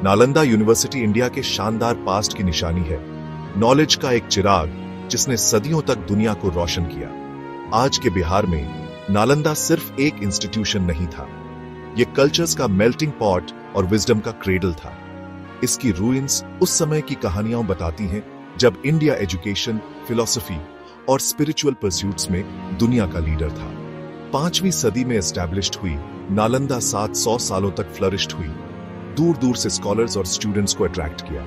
Nalanda university India के शानदार past की निशानी है, नॉलेज का एक चिराग जिसने सदियों तक दुनिया को रोशन किया। आज के बिहार में नालंदा सिर्फ एक इंस्टीट्यूशन नहीं था, यह कल्चर्स का मेल्टिंग पॉट और विजडम का क्रेडल था। इसकी रूइंस उस समय की कहानियां बताती हैं जब इंडिया एजुकेशन, फिलॉसफी और स्पिरिचुअल परस्यूट्स में दुनिया का लीडर था। 5वीं सदी में एस्टैब्लिश्ड हुई नालंदा 700 सालों तक फ्लरिश्ड हुई, दूर दूर से स्कॉलर्स और स्टूडेंट्स को अट्रैक्ट किया।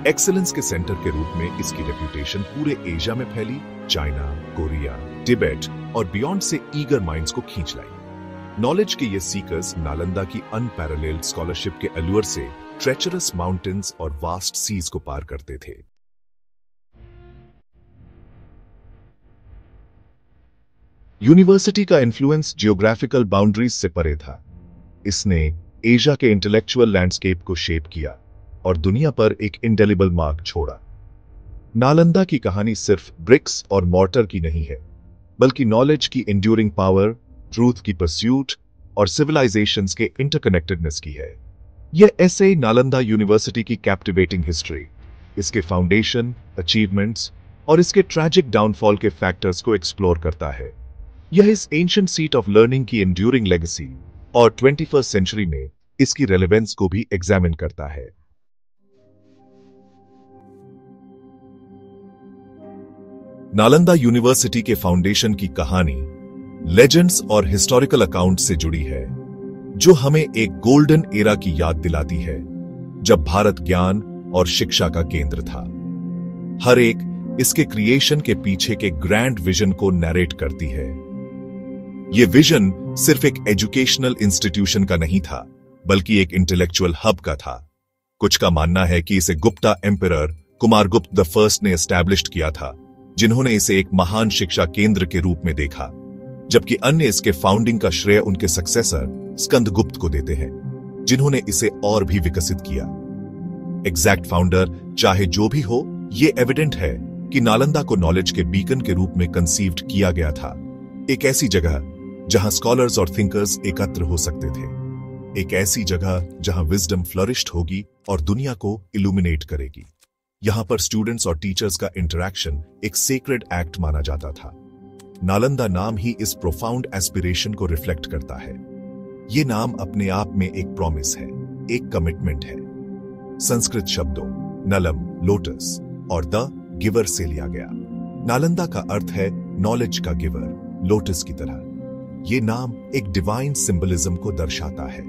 एक्सेलेंस के सेंटर के रूप में इसकी रेप्यूटेशन पूरे एशिया में फैली, चाइना, कोरिया, तिब्बत और बियॉन्ड से ईगर माइंड्स को खींच लाई। नॉलेज के ये सीकर्स नालंदा की अनपैरेलल्ड स्कॉलरशिप के अल्यूर से ट्रेचरस माउंटेन्स और वास्ट सीज को पार करते थे। यूनिवर्सिटी का इन्फ्लुएंस जियोग्राफिकल बाउंड्रीज से परे था। इसने एशिया के इंटेलेक्चुअल लैंडस्केप को शेप किया और दुनिया पर एक इंडेलिबल मार्क छोड़ा। नालंदा की कहानी सिर्फ ब्रिक्स और मॉर्टर की नहीं है, बल्कि नॉलेज की एंड्यूरिंग पावर, ट्रूथ की परस्यूट और सिविलाइजेशंस के इंटरकनेक्टेडनेस की है। यह ऐसे नालंदा यूनिवर्सिटी की कैप्टिवेटिंग हिस्ट्री, इसके फाउंडेशन, अचीवमेंट्स और इसके ट्रैजिक डाउनफॉल के फैक्टर्स को एक्सप्लोर करता है। यह इस एंशिएंट सीट ऑफ लर्निंग की एंड्यूरिंग लेगेसी और 21वीं सेंचुरी में इसकी रेलेवेंस को भी एग्जामिन करता है। नालंदा यूनिवर्सिटी के फाउंडेशन की कहानी लेजेंड्स और हिस्टोरिकल अकाउंट से जुड़ी है, जो हमें एक गोल्डन एरा की याद दिलाती है, जब भारत ज्ञान और शिक्षा का केंद्र था। हर एक इसके क्रिएशन के पीछे के ग्रैंड विजन को नैरेट करती है। यह विजन सिर्फ एक एजुकेशनल इंस्टीट्यूशन का नहीं था, बल्कि एक इंटेलेक्चुअल हब का था। कुछ का मानना है कि इसे Gupta emperor Kumaragupta the first ने एस्टैब्लिश्ड किया था, जिन्होंने इसे एक महान शिक्षा केंद्र के रूप में देखा, जबकि अन्य इसके फाउंडिंग का श्रेय उनके सक्सेसर स्कंदगुप्त को देते हैं, जिन्होंने इसे और भी विकसित किया। एग्जैक्ट फाउंडर चाहे जो भी हो, यह एविडेंट है कि नालंदा को नॉलेज के बीकन के रूप में कंसीव्ड किया गया था, एक ऐसी जगह जहां स्कॉलर्स और थिंकर्स एकत्र हो सकते थे, एक ऐसी जगह जहां विजडम फ्लरिश्ड होगी और दुनिया को इल्यूमिनेट करेगी। यहां पर स्टूडेंट्स और टीचर्स का इंटरैक्शन एक सेक्रेड एक्ट माना जाता था। नालंदा नाम ही इस प्रोफाउंड एस्पिरेशन को रिफ्लेक्ट करता है। यह नाम अपने आप में एक प्रॉमिस है, एक कमिटमेंट है। संस्कृत शब्दों नलम लोटस और द गिवर से लिया गया। नालंदा का अर्थ है नॉलेज का गिवर, लोटस की तरह। यह नाम एक डिवाइन सिंबलिज्म को दर्शाता है।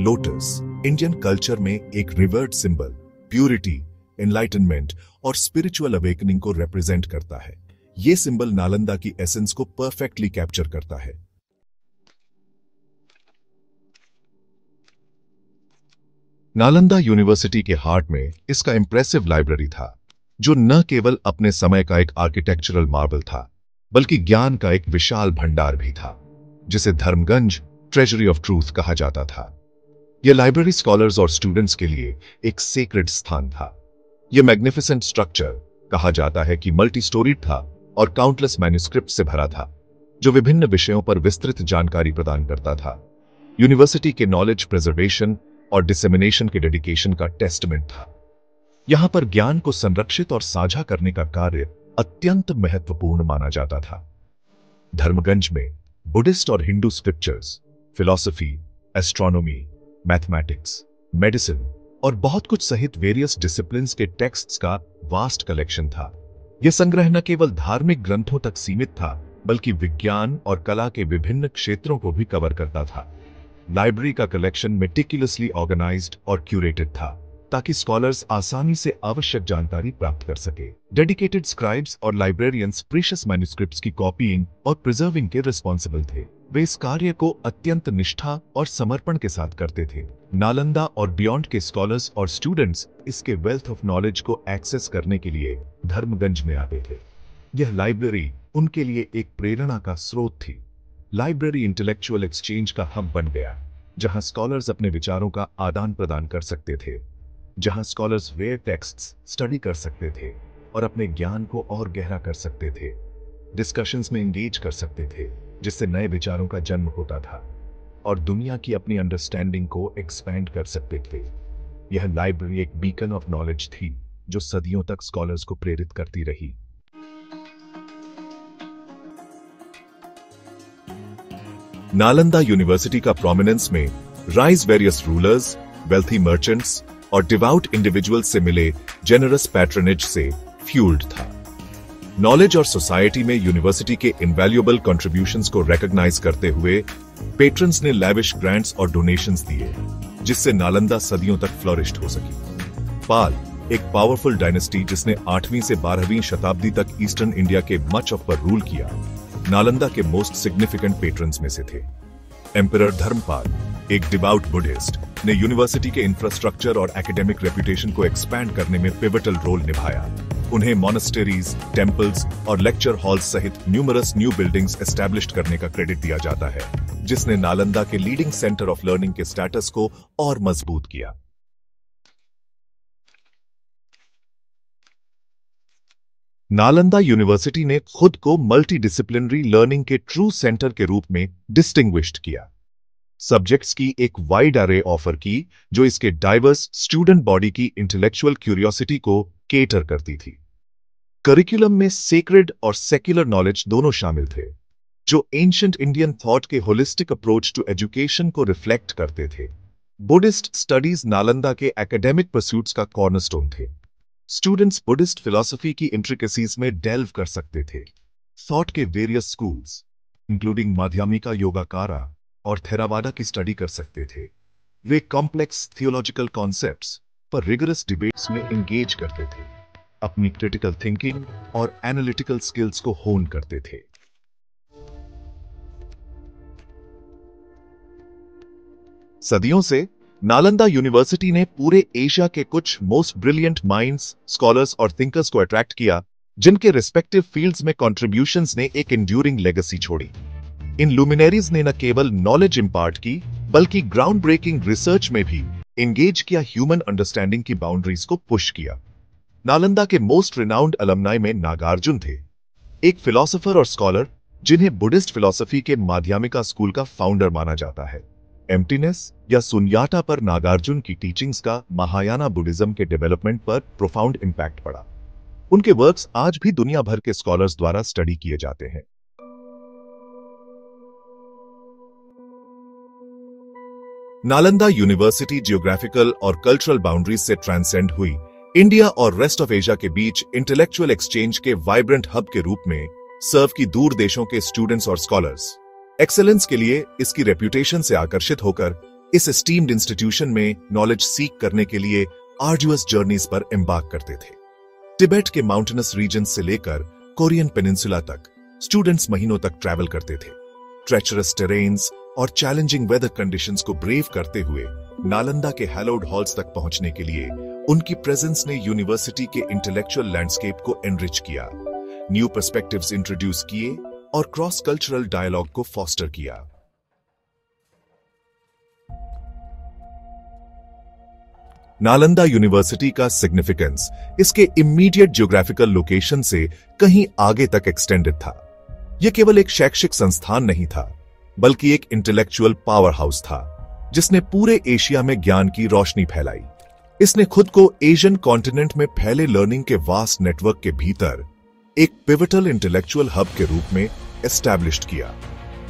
लोटस इंडियन कल्चर में एक रिवर्ड सिंबल, प्यूरिटी, एनलाइटनमेंट और स्पिरिचुअल अवेकनिंग को रिप्रेजेंट करता है। यह सिंबल नालंदा की एसेंस को परफेक्टली कैप्चर करता है। नालंदा यूनिवर्सिटी के हार्ट में इसका इंप्रेसिव लाइब्रेरी था, जो न केवल अपने समय का एक आर्किटेक्चरल मार्बल था, बल्कि ज्ञान का एक विशाल भंडार भी था, जिसे धर्मगंज ट्रेजरी ऑफ ट्रूथ कहा जाता था। यह लाइब्रेरी स्कॉलर्स और स्टूडेंट्स के लिए एक सेक्रेड स्थान था। यह मैग्निफिसेंट स्ट्रक्चर कहा जाता है कि मल्टी स्टोरीड था और काउंटलेस मैन्युस्क्रिप्ट से भरा था, जो विभिन्न विषयों पर विस्तृत जानकारी प्रदान करता था। यूनिवर्सिटी के नॉलेज प्रिजर्वेशन और डिसेमिनेशन के डेडिकेशन का टेस्टमेंट था। यहां पर ज्ञान को संरक्षित और साझा करने का कार्य अत्यंत महत्वपूर्ण माना जाता था। धर्मगंज में बुद्धिस्ट और Hindu scriptures, philosophy, astronomy, mathematics, medicine और बहुत कुछ सहित वेरियस डिसिप्लिन्स के टेक्स्ट्स का वास्ट कलेक्शन था। यह संग्रह न केवल धार्मिक ग्रंथों तक सीमित था, बल्कि विज्ञान और कला के विभिन्न क्षेत्रों को भी कवर करता था। लाइब्रेरी का कलेक्शन मेटिकुलसली ऑर्गेनाइज्ड और क्यूरेटेड था, ताकि स्कॉलर्स आसानी से आवश्यक जानकारी प्राप्त कर सके। डेडिकेटेड स्क्राइब्स और लाइब्रेरियंस प्रीशियस मैन्युस्क्रिप्ट्स की कॉपीइंग और प्रिजर्विंग के रिस्पॉन्सिबल थे। वे इस कार्य को अत्यंत निष्ठा और समर्पण के साथ करते थे। नालंदा और बियॉन्ड के स्कॉलर्स और स्टूडेंट्स इसके वेल्थ ऑफ नॉलेज को एक्सेस करने के लिए धर्मगंज में आते थे। यह लाइब्रेरी उनके लिए एक प्रेरणा का स्रोत थी। लाइब्रेरी इंटेलेक्चुअल एक्सचेंज का हब बन गया, जहां स्कॉलर्स अपने विचारों का आदान प्रदान कर सकते थे, जहां स्कॉलर्स वेयर टेक्स्ट्स स्टडी कर सकते थे और अपने ज्ञान को और गहरा कर सकते थे, डिस्कशंस में एंगेज कर सकते थे, जिससे नए विचारों का जन्म होता था और दुनिया की अपनी अंडरस्टैंडिंग को एक्सपैंड कर सकते थे। यह लाइब्रेरी एक बीकन ऑफ नॉलेज थी जो सदियों तक स्कॉलर्स को प्रेरित करती रही। नालंदा यूनिवर्सिटी का प्रोमिनेंस में rise various rulers, wealthy merchants और डिवाउट इंडिविजुअल्स से मिले जेनरस पैट्रनेज से फ्यूल्ड था। नॉलेज और सोसाइटी में यूनिवर्सिटी के इनवैल्यूएबल कंट्रीब्यूशंस को रिकॉग्नाइज करते हुए पेट्रन्स ने लैविश ग्रांट्स और डोनेशंस दिए, जिससे नालंदा सदियों तक फ्लोरिश्ड हो सकी। पाल, एक पावरफुल डायनेस्टी जिसने 8वीं से 12वीं शताब्दी तक ईस्टर्न इंडिया के मच ऑफ पर रूल किया, नालंदा के मोस्ट सिग्निफिकेंट पेट्रन्स में से थे। एम्परर धर्मपाल, एक डिवाउट बुद्धिस्ट, ने यूनिवर्सिटी के इंफ्रास्ट्रक्चर और एकेडमिक रेपुटेशन को एक्सपैंड करने में पिवटल रोल निभाया। उन्हें मॉनेस्टेरीज, टेम्पल्स और लेक्चर हॉल्स सहित न्यूमरस न्यू बिल्डिंग्स एस्टैब्लिश करने का क्रेडिट दिया जाता है, जिसने नालंदा के लीडिंग सेंटर ऑफ लर्निंग के स्टेटस को और मजबूत किया। नालंदा यूनिवर्सिटी ने खुद को मल्टी डिसिप्लिनरी लर्निंग के ट्रू सेंटर के रूप में डिस्टिंग्विश्ड किया। सब्जेक्ट्स की एक वाइड अरे ऑफर की, जो इसके डाइवर्स स्टूडेंट बॉडी की इंटेलेक्चुअल क्यूरियोसिटी को केटर करती थी। करिकुलम में सेक्रेड और सेक्युलर नॉलेज दोनों शामिल थे, जो एंशिएंट इंडियन थॉट के होलिस्टिक अप्रोच टू एजुकेशन को रिफ्लेक्ट करते थे। बुद्धिस्ट स्टडीज नालंदा के एकेडमिक परस्यूट्स का कॉर्नरस्टोन थे। स्टूडेंट्स बुद्धिस्ट फिलॉसफी की इंट्रिकेसीज में डेल्व कर सकते थे। थॉट के वेरियस स्कूल्स, इंक्लूडिंग माध्यमिका, योगाकारा और थेरावाडा की स्टडी कर सकते थे। वे कॉम्प्लेक्स थियोलॉजिकल कॉन्सेप्ट्स पर रिगरस डिबेट्स में एंगेज करते थे, अपनी क्रिटिकल थिंकिंग और एनालिटिकल स्किल्स को होन करते थे। सदियों से नालंदा यूनिवर्सिटी ने पूरे एशिया के कुछ मोस्ट ब्रिलियंट माइंड्स, स्कॉलर्स और थिंकर्स को अट्रैक्ट किया, जिनके रिस्पेक्टिव फील्ड्स में कंट्रीब्यूशंस ने एक एंड्यूरिंग लेगेसी छोड़ी। इन लुमिनरीज ने न केवल नॉलेज इंपार्ट की, बल्कि ग्राउंड ब्रेकिंग रिसर्च में भी एंगेज किया, ह्यूमन अंडरस्टैंडिंग की बाउंड्रीज को पुश किया। नालंदा के मोस्ट रिनाउंड अलमनाई में नागार्जुन थे, एक फिलोसोफर और स्कॉलर जिन्हें बुद्धिस्ट फिलॉसफी के माध्यमिका स्कूल का फाउंडर माना जाता है। एम्प्टीनेस या शून्यता पर नागार्जुन की टीचिंग्स का महायाना बुद्धिज्म के डेवलपमेंट पर प्रोफाउंड इंपैक्ट पड़ा। उनके वर्क्स आज भी दुनिया भर के स्कॉलर्स द्वारा स्टडी किए जाते हैं। नालंदा यूनिवर्सिटी जियोग्राफिकल और कल्चरल बाउंड्रीज से ट्रांसेंड हुई इंडिया और रेस्ट ऑफ एशिया के बीच इंटेलेक्चुअल एक्सचेंज के वाइब्रेंट हब के रूप में सर्व की दूर देशों के स्टूडेंट्स और स्कॉलर्स एक्सेलेंस के लिए इसकी रेप्यूटेशन से आकर्षित होकर इस एस्टीम्ड इंस्टीट्यूशन में नॉलेज सीक करने के लिए आर्डुअस जर्नीज पर एम्बार्क करते थे। तिब्बत के माउंटेनस रीजन से लेकर कोरियन पेनिनसुला तक स्टूडेंट्स महीनों तक ट्रैवल करते थे। ट्रेचरस टेरेन्स और चैलेंजिंग वेदर कंडीशंस को ब्रेव करते हुए नालंदा के हैलोड हॉल्स तक पहुंचने के लिए उनकी प्रेजेंस ने यूनिवर्सिटी के इंटेलेक्चुअल लैंडस्केप को एनरिच किया, न्यू पर्सपेक्टिव्स इंट्रोड्यूस किए और क्रॉस कल्चरल डायलॉग को फॉस्टर किया। नालंदा यूनिवर्सिटी का सिग्निफिकेंस इसके इमीडिएट ज्योग्राफिकल लोकेशन से कहीं आगे तक एक्सटेंडेड था। यह केवल एक शैक्षिक संस्थान नहीं था, बल्कि एक इंटेलेक्चुअल पावर हाउस था, जिसने पूरे एशिया में ज्ञान की रोशनी फैलाई। इसने खुद को एशियन कॉन्टिनेंट में फैले लर्निंग के वास्ट नेटवर्क के भीतर एक पिवटल इंटेलेक्चुअल हब के रूप में एस्टैब्लिश्ड किया।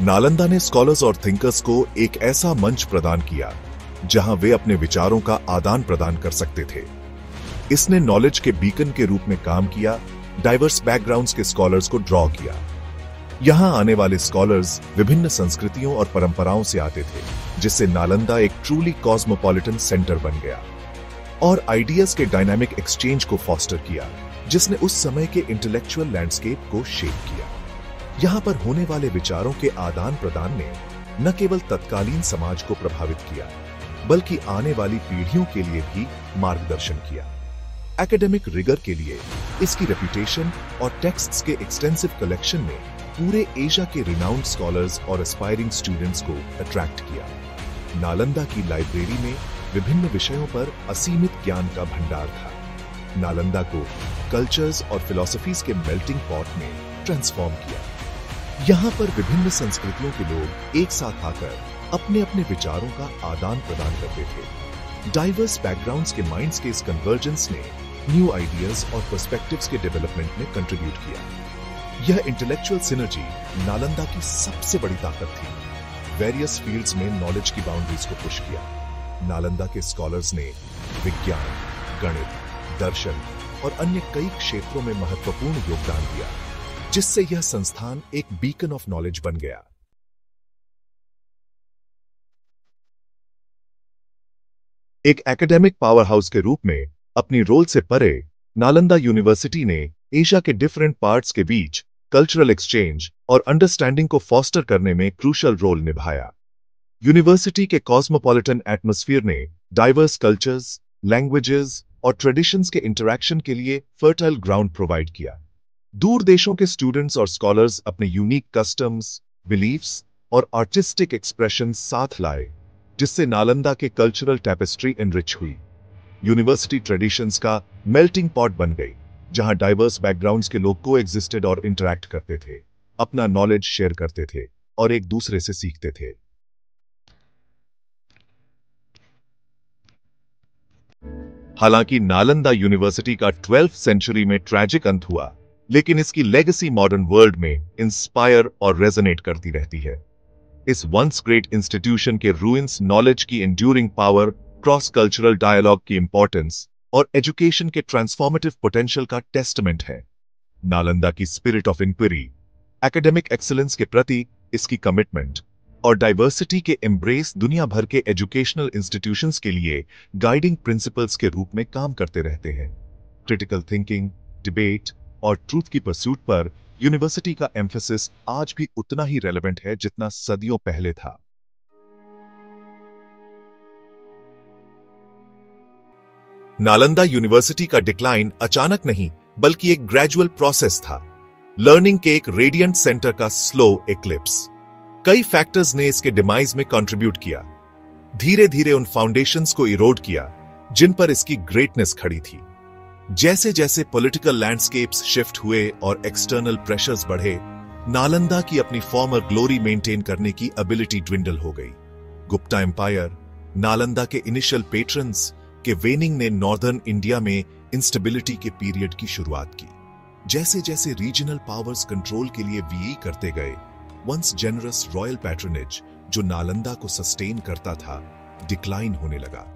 नालंदा ने स्कॉलर्स और थिंकर्स को एक ऐसा मंच प्रदान किया जहां वे अपने विचारों का आदान प्रदान कर सकते थे। इसने नॉलेज के बीकन के रूप में काम किया, डाइवर्स बैकग्राउंड्स के स्कॉलर्स को ड्रॉ किया। यहां आने वाले स्कॉलर्स विभिन्न संस्कृतियों और परंपराओं से आते थे, जिससे नालंदा एक ट्रूली कॉस्मोपॉलिटन सेंटर बन गया और आइडियाज के डायनामिक एक्सचेंज को फॉस्टर किया, जिसने उस समय के इंटेलेक्चुअल लैंडस्केप को शेप किया। यहां पर होने वाले विचारों के आदान प्रदान ने न केवल तत्कालीन समाज को प्रभावित किया, बल्कि आने वाली पीढ़ियों के लिए भी मार्गदर्शन किया। एकेडमिक रिगर के लिए इसकी रेपुटेशन और टेक्स्ट्स के एक्सटेंसिव कलेक्शन ने पूरे एशिया के रिनाउंड स्कॉलर्स और एस्पायरिंग स्टूडेंट्स को अट्रैक्ट किया। नालंदा की लाइब्रेरी में विभिन्न विषयों पर असीमित ज्ञान का भंडार था। नालंदा को कल्चर्स और फिलॉसफीज के मेल्टिंग पॉट में ट्रांसफॉर्म किया। यहाँ पर विभिन्न संस्कृतियों के लोग एक साथ आकर अपने अपने विचारों का आदान प्रदान करते थे। डाइवर्स बैकग्राउंड्स के माइंड्स के इस कन्वर्जेंस ने न्यू आइडियाज और पर्सपेक्टिव्स के डेवलपमेंट में कंट्रीब्यूट किया। यह इंटेलेक्चुअल सिनर्जी नालंदा की सबसे बड़ी ताकत थी। वेरियस फील्ड्स में नॉलेज की बाउंड्रीज को पुश किया। नालंदा के स्कॉलर्स ने विज्ञान, गणित, दर्शन और अन्य कई क्षेत्रों में महत्वपूर्ण योगदान दिया, जिससे यह संस्थान एक बीकन ऑफ नॉलेज बन गया। एक एकेडमिक पावर हाउस के रूप में अपनी रोल से परे नालंदा यूनिवर्सिटी ने एशिया के डिफरेंट पार्ट्स के बीच कल्चरल एक्सचेंज और अंडरस्टैंडिंग को फॉस्टर करने में क्रूशल रोल निभाया। यूनिवर्सिटी के कॉस्मोपॉलिटन एटमॉस्फेयर ने डाइवर्स कल्चर्स, लैंग्वेजेस और ट्रेडिशंस के इंटरैक्शन के लिए फर्टाइल ग्राउंड प्रोवाइड किया। दूर देशों के स्टूडेंट्स और स्कॉलर्स अपने यूनिक कस्टम्स, बिलीफ्स और आर्टिस्टिक एक्सप्रेशन साथ लाए, जिससे नालंदा के कल्चरल टैपेस्ट्री एनरिच हुई। यूनिवर्सिटी ट्रेडिशंस का मेल्टिंग पॉट बन गई, जहां डाइवर्स बैकग्राउंड्स के लोग को एग्जिस्टेड और इंटरैक्ट करते थे, अपना नॉलेज शेयर करते थे और एक दूसरे से सीखते थे। हालांकि नालंदा यूनिवर्सिटी का 12th सेंचुरी में ट्रैजिक अंत हुआ, लेकिन इसकी लेगेसी मॉडर्न वर्ल्ड में इंस्पायर और रेजोनेट करती रहती है। इस वंस ग्रेट इंस्टीट्यूशन के रूइंस नॉलेज की enduring power, cross cultural dialogue की इंपॉर्टेंस और एजुकेशन के ट्रांसफॉर्मेटिव पोटेंशियल का टेस्टमेंट है। नालंदा की spirit of inquiry, academic excellence के प्रति इसकी कमिटमेंट और डाइवर्सिटी के एम्ब्रेस दुनिया भर के एजुकेशनल इंस्टीट्यूशंस के लिए गाइडिंग प्रिंसिपल्स के रूप में काम करते रहते हैं। क्रिटिकल थिंकिंग, डिबेट और ट्रूथ की परस्यूट पर यूनिवर्सिटी का एम्फेसिस आज भी उतना ही रेलेवेंट है जितना सदियों पहले था। नालंदा यूनिवर्सिटी का डिक्लाइन अचानक नहीं, बल्कि एक ग्रेजुअल प्रोसेस था। लर्निंग के एक रेडियंट सेंटर का स्लो एक्लिप्स। कई फैक्टर्स ने इसके डिमाइज में कंट्रीब्यूट किया, धीरे धीरे उन फाउंडेशंस को इरोड किया जिन पर इसकी ग्रेटनेस खड़ी थी। जैसे जैसे पॉलिटिकल लैंडस्केप्स शिफ्ट हुए और एक्सटर्नल प्रेशर्स बढ़े, नालंदा की अपनी फॉर्मर ग्लोरी मेंटेन करने की एबिलिटी ड्विंडल हो गई। गुप्ता एम्पायर, नालंदा के इनिशियल पेट्रन्स के वेनिंग ने नॉर्दर्न इंडिया में इंस्टेबिलिटी के पीरियड की शुरुआत की। जैसे जैसे रीजनल पावर्स कंट्रोल के लिए वी करते गए, वंस जेनरस रॉयल पैट्रनेज जो नालंदा को सस्टेन करता था, डिक्लाइन होने लगा।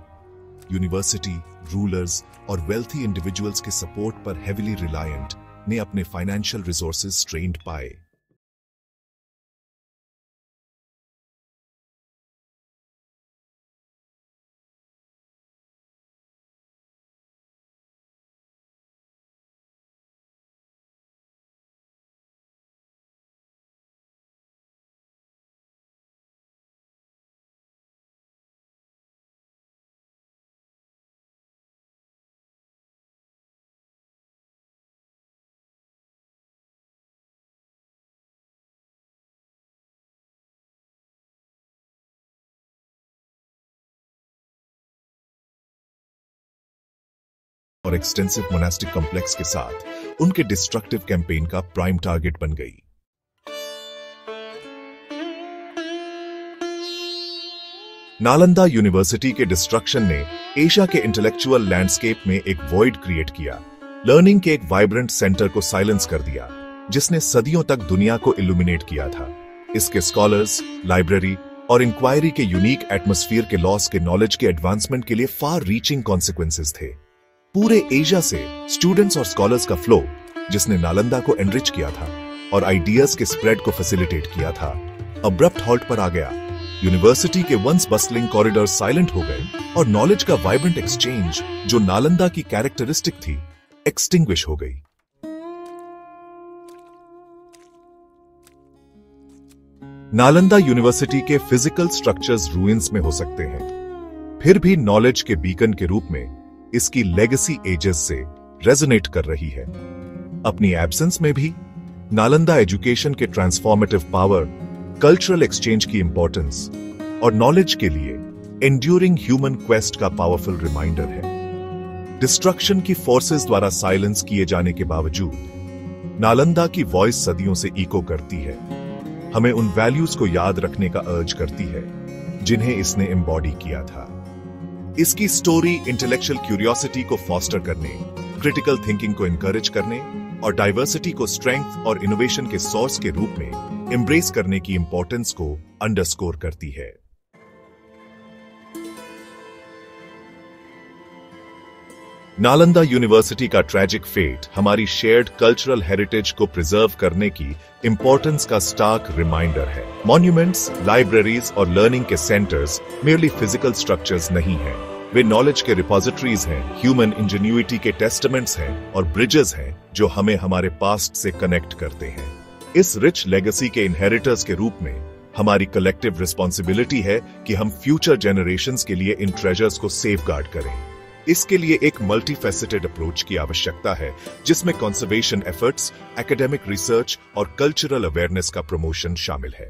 यूनिवर्सिटी, रूलर्स और वेल्थी इंडिविजुअल्स के सपोर्ट पर हेविली रिलायंट ने अपने फाइनेंशियल रिसोर्सेज स्ट्रेन्ड पाए। और एक्सटेंसिव मोनास्टिक कॉम्प्लेक्स के साथ उनके डिस्ट्रक्टिव कैंपेन का प्राइम टारगेट बन गई। नालंदा यूनिवर्सिटी के डिस्ट्रक्शन ने एशिया के इंटेलेक्चुअल लैंडस्केप में एक वॉइड क्रिएट किया, लर्निंग के एक वाइब्रेंट सेंटर को साइलेंस कर दिया, जिसने सदियों तक दुनिया को इल्यूमिनेट किया था। इसके स्कॉलर्स, लाइब्रेरी और इंक्वायरी के यूनिक एटमॉस्फेयर के लॉस के नॉलेज के एडवांसमेंट के लिए फार रीचिंग कॉन्सिक्वेंसेस थे। पूरे एशिया से स्टूडेंट्स और स्कॉलर्स का फ्लो, जिसने नालंदा को एनरिच किया था और आइडियाज के स्प्रेड को फैसिलिटेट किया था, अब्रप्ट हॉल्ट पर आ गया। यूनिवर्सिटी के वंस बस्टलिंग कॉरिडोर साइलेंट हो गए और नॉलेज का वाइब्रेंट एक्सचेंज, जो नालंदा की कैरेक्टरिस्टिक थी, एक्सटिंग्विश हो गई। नालंदा यूनिवर्सिटी के फिजिकल स्ट्रक्चर्स रूइंस में हो सकते हैं, फिर भी नॉलेज के बीकन के रूप में इसकी लेगेसी एजेस से रेजोनेट कर रही है। अपनी एब्सेंस में भी नालंदा एजुकेशन के ट्रांसफॉर्मेटिव पावर, कल्चरल एक्सचेंज की इंपॉर्टेंस और नॉलेज के लिए एंड्यूरिंग ह्यूमन क्वेस्ट का पावरफुल रिमाइंडर है। डिस्ट्रक्शन की फोर्सेस द्वारा साइलेंस किए जाने के बावजूद नालंदा की वॉइस सदियों से इको करती है, हमें उन वैल्यूज को याद रखने का अर्ज करती है जिन्हें इसने एम्बॉडी किया था। इसकी स्टोरी इंटेलेक्चुअल क्यूरियोसिटी को फॉस्टर करने, क्रिटिकल थिंकिंग को इनकरेज करने और डाइवर्सिटी को स्ट्रेंथ और इनोवेशन के सोर्स के रूप में एम्ब्रेस करने की इंपॉर्टेंस को अंडरस्कोर करती है। नालंदा यूनिवर्सिटी का ट्रैजिक फेट हमारी शेयर्ड कल्चरल हेरिटेज को प्रिजर्व करने की इंपॉर्टेंस का स्टार्क रिमाइंडर है। मॉन्यूमेंट्स, लाइब्रेरीज और लर्निंग के सेंटर्स मेरली फिजिकल स्ट्रक्चर्स नहीं हैं। वे नॉलेज के रिपोजिटरीज हैं, ह्यूमन इंजेन्युइटी के टेस्टामेंट्स हैं और ब्रिजेस हैं जो हमें हमारे पास्ट से कनेक्ट करते हैं। इस रिच लेगेसी के इनहेरिटर्स के रूप में हमारी कलेक्टिव रिस्पॉन्सिबिलिटी है कि हम फ्यूचर जनरेशंस के लिए इन ट्रेजर्स को सेफगार्ड करें। इसके लिए एक मल्टीफेसेटेड अप्रोच की आवश्यकता है, जिसमें कंजर्वेशन एफर्ट्स, एकेडमिक रिसर्च और कल्चरल अवेयरनेस का प्रमोशन शामिल है।